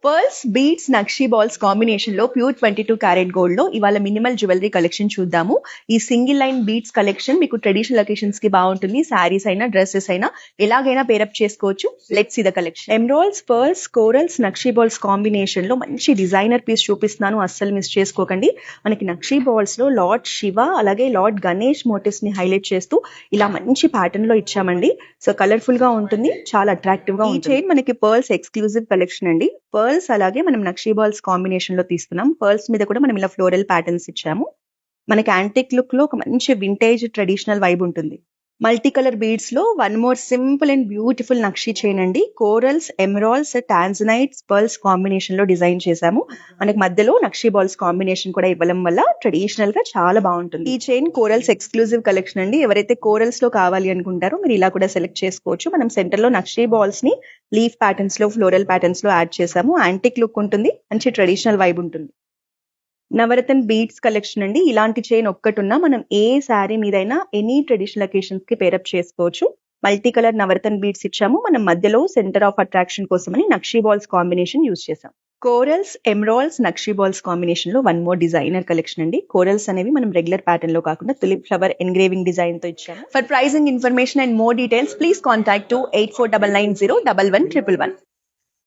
Pearls beads nakshi balls combination లో pure 22 carat gold లో ఇవాళ మినిమల్ జ్యువెలరీ కలెక్షన్ చూద్దాము. ఈ సింగిల్ లైన్ బీడ్స్ కలెక్షన్ మీకు ట్రెడిషనల్ అకేషన్స్ కి బాగుంటుంది. శారీస్ అయినా డ్రెస్సెస్ అయినా ఎలాగైనా పేరప్ చేసుకోవచ్చు. Let's see the collection. Emeralds, pearls, corals, nakshi balls combination లో మంచి డిజైనర్ పీస్ చూపిస్తున్నాను, అస్సలు మిస్ చేసుకోకండి. మనకి నక్షి బాల్స్ లో లార్డ్ శివ అలాగే లార్డ్ గణేష్ మోటివ్స్ ని హైలైట్ చేస్తూ ఇలా మంచి ప్యాటర్న్ లో ఇచ్చామండి. సో కలర్ఫుల్ గా ఉంటుంది, చాలా అట్రాక్టివ్ గా ఉంటుంది. ఈ చైన్ మనకి పర్ల్స్ ఎక్స్క్లూజివ్ కలెక్షన్ అండి. పర్ల్స్ అలాగే మనం నక్షి బాల్స్ కాంబినేషన్ లో తీసుకున్నాం. పర్ల్స్ మీద కూడా మనం ఇలా ఫ్లోరల్ ప్యాటర్న్స్ ఇచ్చాము. మనకి యాంటిక్ లుక్ లో ఒక మంచి వింటేజ్ ట్రెడిషనల్ వైబ్ ఉంటుంది. మల్టీ కలర్ బీడ్స్ లో one more simple and beautiful nakshi chain అండి. Corals, emeralds, tanzanites, pearls combination లో డిజైన్ చేశాము. మనకి మధ్యలో నక్షి బాల్స్ కాంబినేషన్ కూడా ఇవ్వడం వల్ల ట్రెడిషనల్ గా చాలా బాగుంటుంది. ఈ చైన్ కోరల్స్ ఎక్స్క్లూజివ్ కలెక్షన్ అండి. ఎవరైతే కోరల్స్ లో కావాలి అనుకుంటారో మీరు ఇలా కూడా సెలెక్ట్ చేసుకోవచ్చు. మనం సెంటర్ లో నక్షి బాల్స్ ని లీఫ్ ప్యాటర్న్స్ లో, ఫ్లోరల్ ప్యాటర్న్స్ లో యాడ్ చేసాము. యాంటిక్ లుక్ ఉంటుంది, మంచి ట్రెడిషనల్ వైబ్ ఉంటుంది. నవరత్న్ బీడ్స్ కలెక్షన్ అండి. ఇలాంటి చైన్ ఒక్కటున్నా మనం ఏ శారీ మీదైనా ఎనీ ట్రెడిషనల్ అకేషన్స్ కి పేరప్ చేసుకోవచ్చు. మల్టీ కలర్ నవరత్న్ బీడ్స్ ఇచ్చాము. మనం మధ్యలో సెంటర్ ఆఫ్ అట్రాక్షన్ కోసమని నక్షి బాల్స్ కాంబినేషన్ యూజ్ చేసాం. కోరల్స్, ఎమరాల్డ్స్, నక్షి బాల్స్ కాంబినేషన్ లో వన్ మోర్ డిజైనర్ కలెక్షన్ అండి. కోరల్స్ అనేవి మనం రెగ్యులర్ ప్యాటర్న్ లో కాకుండా తులిప్ ఫ్లవర్ ఎంగ్రేవింగ్ డిజైన్ తో ఇచ్చాము. For pricing information and more details please contact to 8499011111.